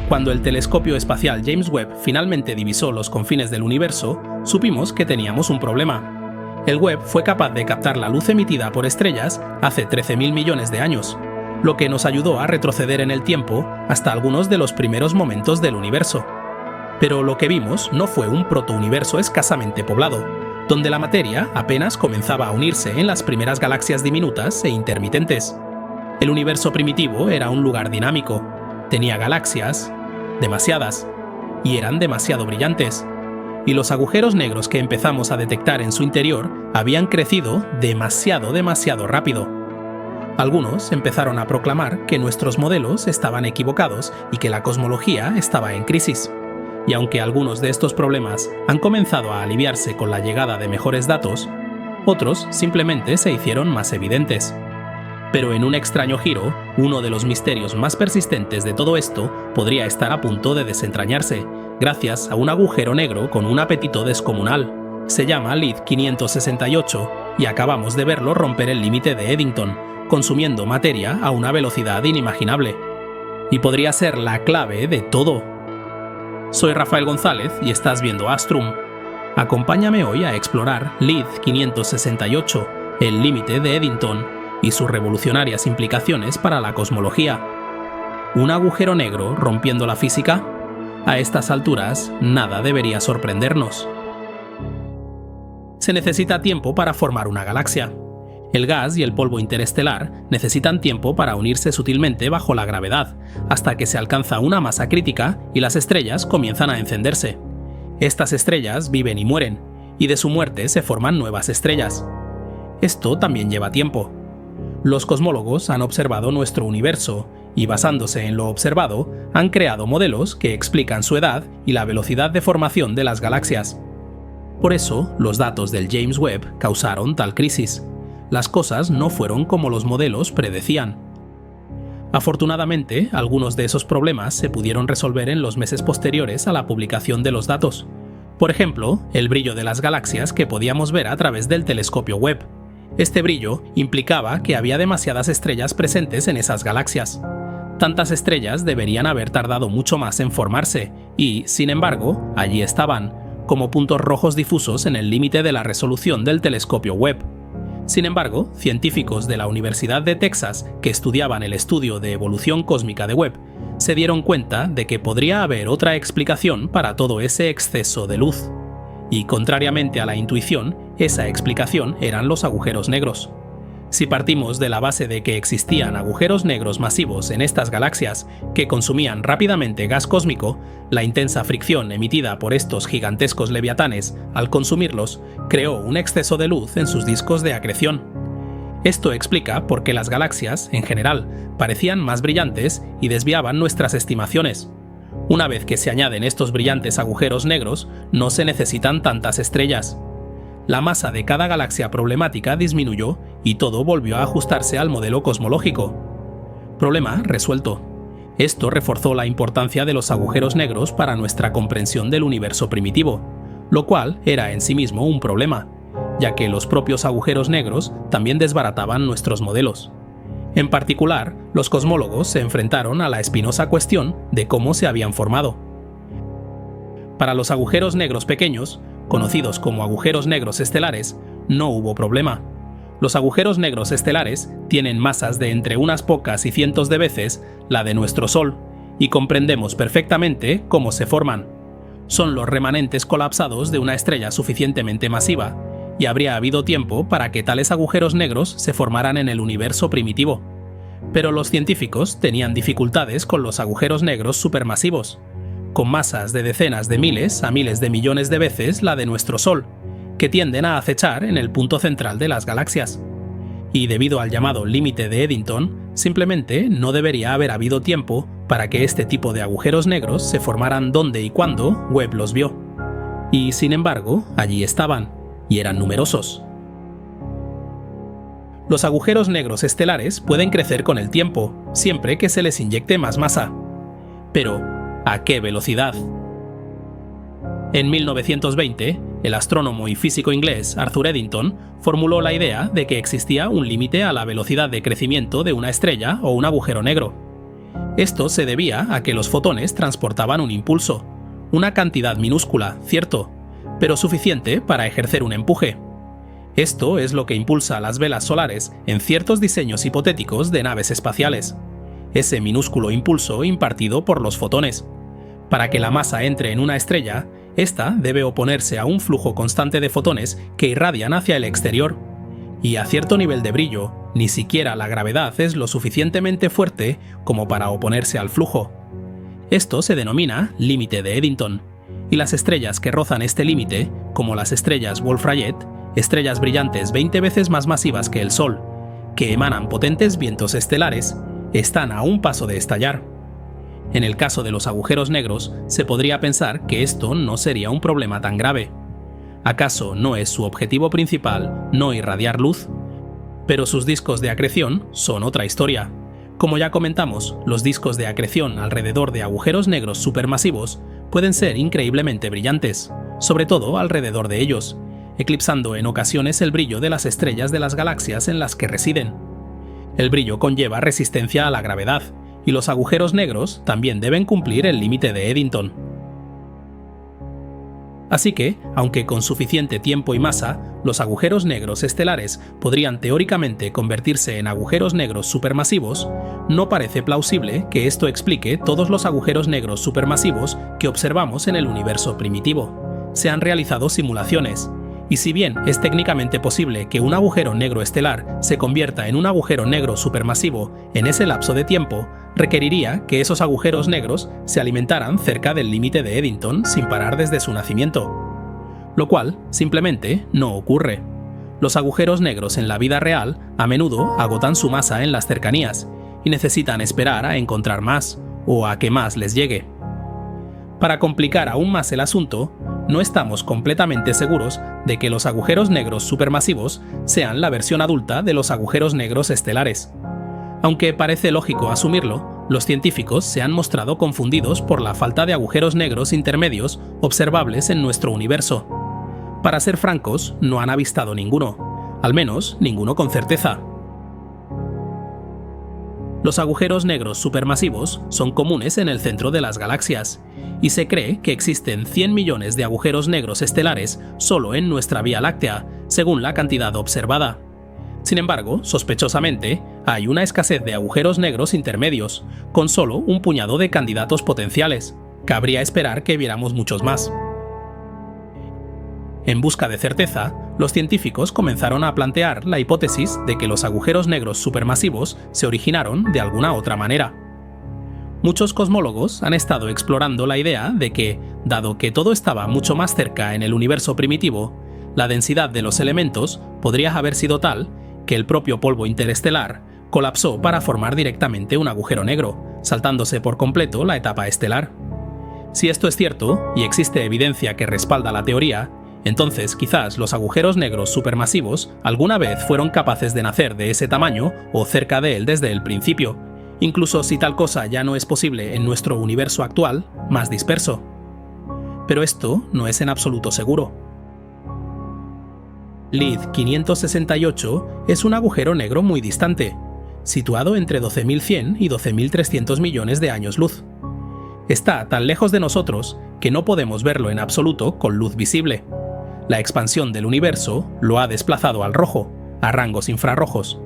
Cuando el telescopio espacial James Webb finalmente divisó los confines del universo, supimos que teníamos un problema. El Webb fue capaz de captar la luz emitida por estrellas hace 13.000 millones de años, lo que nos ayudó a retroceder en el tiempo hasta algunos de los primeros momentos del universo. Pero lo que vimos no fue un protouniverso escasamente poblado, donde la materia apenas comenzaba a unirse en las primeras galaxias diminutas e intermitentes. El universo primitivo era un lugar dinámico, tenía galaxias, demasiadas, y eran demasiado brillantes. Y los agujeros negros que empezamos a detectar en su interior habían crecido demasiado rápido. Algunos empezaron a proclamar que nuestros modelos estaban equivocados y que la cosmología estaba en crisis. Y aunque algunos de estos problemas han comenzado a aliviarse con la llegada de mejores datos, otros simplemente se hicieron más evidentes. Pero en un extraño giro, uno de los misterios más persistentes de todo esto podría estar a punto de desentrañarse, gracias a un agujero negro con un apetito descomunal. Se llama LID 568 y acabamos de verlo romper el límite de Eddington, consumiendo materia a una velocidad inimaginable. Y podría ser la clave de todo. Soy Rafael González y estás viendo Astrum. Acompáñame hoy a explorar LID 568, el límite de Eddington, y sus revolucionarias implicaciones para la cosmología. ¿Un agujero negro rompiendo la física? A estas alturas, nada debería sorprendernos. Se necesita tiempo para formar una galaxia. El gas y el polvo interestelar necesitan tiempo para unirse sutilmente bajo la gravedad, hasta que se alcanza una masa crítica y las estrellas comienzan a encenderse. Estas estrellas viven y mueren, y de su muerte se forman nuevas estrellas. Esto también lleva tiempo. Los cosmólogos han observado nuestro universo y, basándose en lo observado, han creado modelos que explican su edad y la velocidad de formación de las galaxias. Por eso, los datos del James Webb causaron tal crisis. Las cosas no fueron como los modelos predecían. Afortunadamente, algunos de esos problemas se pudieron resolver en los meses posteriores a la publicación de los datos. Por ejemplo, el brillo de las galaxias que podíamos ver a través del telescopio Webb. Este brillo implicaba que había demasiadas estrellas presentes en esas galaxias. Tantas estrellas deberían haber tardado mucho más en formarse y, sin embargo, allí estaban, como puntos rojos difusos en el límite de la resolución del telescopio Webb. Sin embargo, científicos de la Universidad de Texas que estudiaban el estudio de evolución cósmica de Webb se dieron cuenta de que podría haber otra explicación para todo ese exceso de luz. Y, contrariamente a la intuición, esa explicación eran los agujeros negros. Si partimos de la base de que existían agujeros negros masivos en estas galaxias que consumían rápidamente gas cósmico, la intensa fricción emitida por estos gigantescos leviatanes al consumirlos creó un exceso de luz en sus discos de acreción. Esto explica por qué las galaxias, en general, parecían más brillantes y desviaban nuestras estimaciones. Una vez que se añaden estos brillantes agujeros negros, no se necesitan tantas estrellas. La masa de cada galaxia problemática disminuyó y todo volvió a ajustarse al modelo cosmológico. Problema resuelto. Esto reforzó la importancia de los agujeros negros para nuestra comprensión del universo primitivo, lo cual era en sí mismo un problema, ya que los propios agujeros negros también desbarataban nuestros modelos. En particular, los cosmólogos se enfrentaron a la espinosa cuestión de cómo se habían formado. Para los agujeros negros pequeños, conocidos como agujeros negros estelares, no hubo problema. Los agujeros negros estelares tienen masas de entre unas pocas y cientos de veces la de nuestro Sol, y comprendemos perfectamente cómo se forman. Son los remanentes colapsados de una estrella suficientemente masiva, y habría habido tiempo para que tales agujeros negros se formaran en el universo primitivo. Pero los científicos tenían dificultades con los agujeros negros supermasivos, con masas de decenas de miles a miles de millones de veces la de nuestro Sol, que tienden a acechar en el punto central de las galaxias. Y debido al llamado límite de Eddington, simplemente no debería haber habido tiempo para que este tipo de agujeros negros se formaran donde y cuando Webb los vio. Y sin embargo, allí estaban, y eran numerosos. Los agujeros negros estelares pueden crecer con el tiempo, siempre que se les inyecte más masa. Pero, ¿a qué velocidad? En 1920, el astrónomo y físico inglés Arthur Eddington formuló la idea de que existía un límite a la velocidad de crecimiento de una estrella o un agujero negro. Esto se debía a que los fotones transportaban un impulso, una cantidad minúscula, cierto, pero suficiente para ejercer un empuje. Esto es lo que impulsa las velas solares en ciertos diseños hipotéticos de naves espaciales. Ese minúsculo impulso impartido por los fotones. Para que la masa entre en una estrella, esta debe oponerse a un flujo constante de fotones que irradian hacia el exterior. Y a cierto nivel de brillo, ni siquiera la gravedad es lo suficientemente fuerte como para oponerse al flujo. Esto se denomina límite de Eddington, y las estrellas que rozan este límite, como las estrellas Wolf-Rayet, estrellas brillantes 20 veces más masivas que el Sol, que emanan potentes vientos estelares, están a un paso de estallar. En el caso de los agujeros negros, se podría pensar que esto no sería un problema tan grave. ¿Acaso no es su objetivo principal no irradiar luz? Pero sus discos de acreción son otra historia. Como ya comentamos, los discos de acreción alrededor de agujeros negros supermasivos pueden ser increíblemente brillantes, sobre todo alrededor de ellos, eclipsando en ocasiones el brillo de las estrellas de las galaxias en las que residen. El brillo conlleva resistencia a la gravedad, y los agujeros negros también deben cumplir el límite de Eddington. Así que, aunque con suficiente tiempo y masa, los agujeros negros estelares podrían teóricamente convertirse en agujeros negros supermasivos, no parece plausible que esto explique todos los agujeros negros supermasivos que observamos en el universo primitivo. Se han realizado simulaciones, y si bien es técnicamente posible que un agujero negro estelar se convierta en un agujero negro supermasivo en ese lapso de tiempo, requeriría que esos agujeros negros se alimentaran cerca del límite de Eddington sin parar desde su nacimiento. Lo cual simplemente no ocurre. Los agujeros negros en la vida real a menudo agotan su masa en las cercanías y necesitan esperar a encontrar más o a que más les llegue. Para complicar aún más el asunto, no estamos completamente seguros de que los agujeros negros supermasivos sean la versión adulta de los agujeros negros estelares. Aunque parece lógico asumirlo, los científicos se han mostrado confundidos por la falta de agujeros negros intermedios observables en nuestro universo. Para ser francos, no han avistado ninguno, al menos ninguno con certeza. Los agujeros negros supermasivos son comunes en el centro de las galaxias, y se cree que existen 100 millones de agujeros negros estelares solo en nuestra Vía Láctea, según la cantidad observada. Sin embargo, sospechosamente, hay una escasez de agujeros negros intermedios, con solo un puñado de candidatos potenciales. Cabría esperar que viéramos muchos más. En busca de certeza, los científicos comenzaron a plantear la hipótesis de que los agujeros negros supermasivos se originaron de alguna otra manera. Muchos cosmólogos han estado explorando la idea de que, dado que todo estaba mucho más cerca en el universo primitivo, la densidad de los elementos podría haber sido tal que el propio polvo interestelar colapsó para formar directamente un agujero negro, saltándose por completo la etapa estelar. Si esto es cierto, y existe evidencia que respalda la teoría, entonces quizás los agujeros negros supermasivos alguna vez fueron capaces de nacer de ese tamaño o cerca de él desde el principio, incluso si tal cosa ya no es posible en nuestro universo actual, más disperso. Pero esto no es en absoluto seguro. LID 568 es un agujero negro muy distante, situado entre 12.100 y 12.300 millones de años luz. Está tan lejos de nosotros que no podemos verlo en absoluto con luz visible. La expansión del universo lo ha desplazado al rojo, a rangos infrarrojos.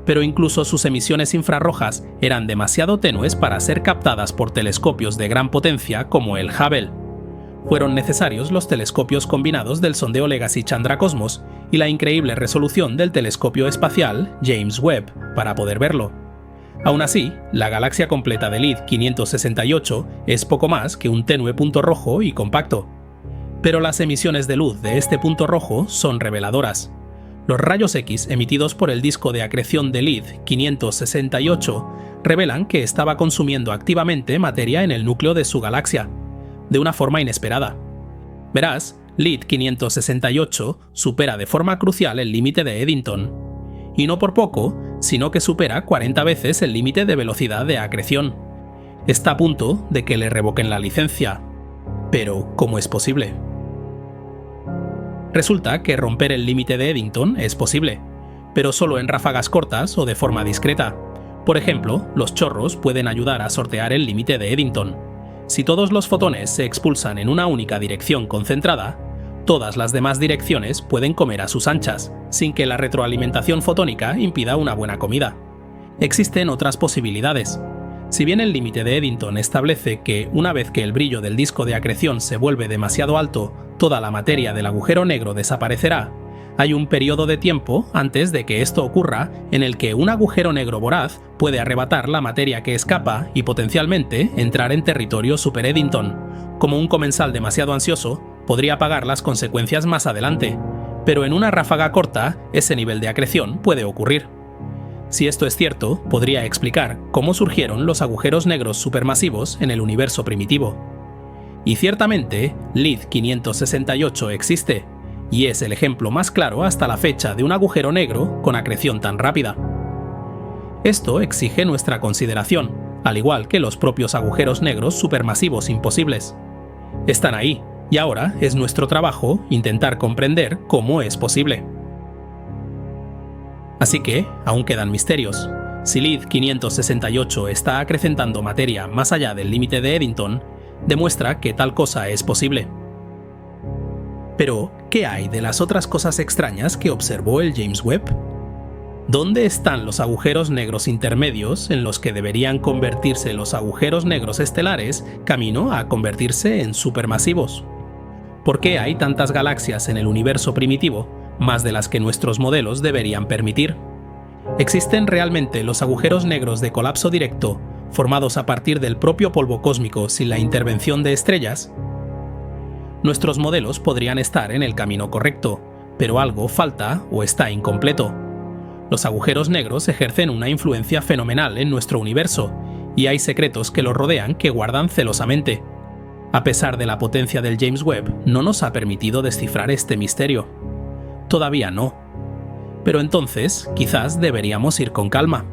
Pero incluso sus emisiones infrarrojas eran demasiado tenues para ser captadas por telescopios de gran potencia como el Hubble. Fueron necesarios los telescopios combinados del sondeo Legacy Chandra Cosmos y la increíble resolución del telescopio espacial James Webb para poder verlo. Aún así, la galaxia completa de LID 568 es poco más que un tenue punto rojo y compacto. Pero las emisiones de luz de este punto rojo son reveladoras. Los rayos X emitidos por el disco de acreción de LID 568 revelan que estaba consumiendo activamente materia en el núcleo de su galaxia, de una forma inesperada. Verás, LID 568 supera de forma crucial el límite de Eddington. Y no por poco, sino que supera 40 veces el límite de velocidad de acreción. Está a punto de que le revoquen la licencia. Pero, ¿cómo es posible? Resulta que romper el límite de Eddington es posible, pero solo en ráfagas cortas o de forma discreta, Por ejemplo, los chorros pueden ayudar a sortear el límite de Eddington. Si todos los fotones se expulsan en una única dirección concentrada, todas las demás direcciones pueden comer a sus anchas, sin que la retroalimentación fotónica impida una buena comida. Existen otras posibilidades. Si bien el límite de Eddington establece que una vez que el brillo del disco de acreción se vuelve demasiado alto, toda la materia del agujero negro desaparecerá, hay un periodo de tiempo antes de que esto ocurra en el que un agujero negro voraz puede arrebatar la materia que escapa y potencialmente entrar en territorio super Eddington. Como un comensal demasiado ansioso, podría pagar las consecuencias más adelante, pero en una ráfaga corta, ese nivel de acreción puede ocurrir. Si esto es cierto, podría explicar cómo surgieron los agujeros negros supermasivos en el universo primitivo. Y ciertamente, LID 568 existe, y es el ejemplo más claro hasta la fecha de un agujero negro con acreción tan rápida. Esto exige nuestra consideración, al igual que los propios agujeros negros supermasivos imposibles. Están ahí, y ahora es nuestro trabajo intentar comprender cómo es posible. Así que, aún quedan misterios. Si LID 568 está acrecentando materia más allá del límite de Eddington, demuestra que tal cosa es posible. Pero, ¿qué hay de las otras cosas extrañas que observó el James Webb? ¿Dónde están los agujeros negros intermedios en los que deberían convertirse los agujeros negros estelares camino a convertirse en supermasivos? ¿Por qué hay tantas galaxias en el universo primitivo, más de las que nuestros modelos deberían permitir? ¿Existen realmente los agujeros negros de colapso directo, formados a partir del propio polvo cósmico sin la intervención de estrellas? Nuestros modelos podrían estar en el camino correcto, pero algo falta o está incompleto. Los agujeros negros ejercen una influencia fenomenal en nuestro universo, y hay secretos que los rodean que guardan celosamente. A pesar de la potencia del James Webb, no nos ha permitido descifrar este misterio. Todavía no. Pero entonces, quizás deberíamos ir con calma.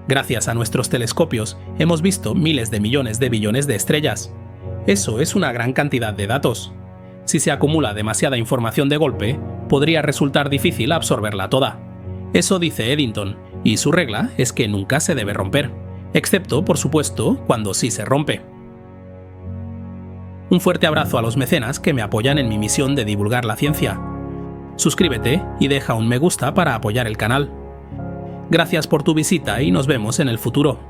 Gracias a nuestros telescopios, hemos visto miles de millones de billones de estrellas. Eso es una gran cantidad de datos. Si se acumula demasiada información de golpe, podría resultar difícil absorberla toda. Eso dice Eddington, y su regla es que nunca se debe romper, excepto, por supuesto, cuando sí se rompe. Un fuerte abrazo a los mecenas que me apoyan en mi misión de divulgar la ciencia. Suscríbete y deja un me gusta para apoyar el canal. Gracias por tu visita y nos vemos en el futuro.